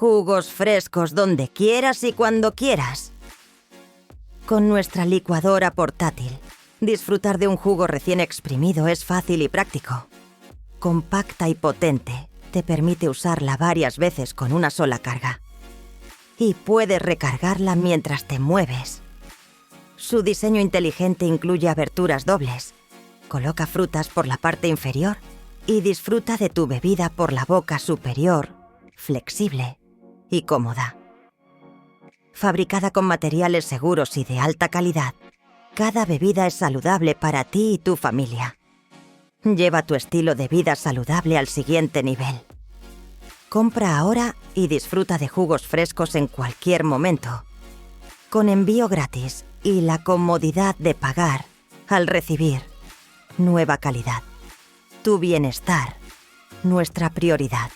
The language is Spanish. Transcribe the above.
Jugos frescos donde quieras y cuando quieras. Con nuestra licuadora portátil, disfrutar de un jugo recién exprimido es fácil y práctico. Compacta y potente, te permite usarla varias veces con una sola carga. Y puedes recargarla mientras te mueves. Su diseño inteligente incluye aberturas dobles. Coloca frutas por la parte inferior y disfruta de tu bebida por la boca superior, flexible y cómoda. Fabricada con materiales seguros y de alta calidad, cada bebida es saludable para ti y tu familia. Lleva tu estilo de vida saludable al siguiente nivel. Compra ahora y disfruta de jugos frescos en cualquier momento, con envío gratis y la comodidad de pagar al recibir. Nueva Calidad. Tu bienestar, nuestra prioridad.